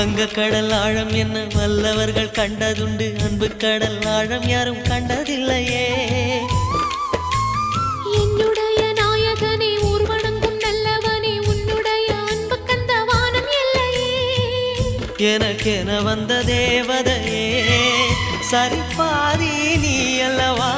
வங்க கடல் ஆழம் என்ன வல்லவர்கள் கண்டதுண்டு, அன்பு கடல் ஆழம் யாரும் கண்டதில்லையே. என்னுடைய நாயகனே ஊர்வணங்கும் நல்லவனே, உன்னுடைய அன்பு கந்த வானம் இல்லையே. எனக்கென வந்த தேவதையே சரிபாதி நீ அல்லவா.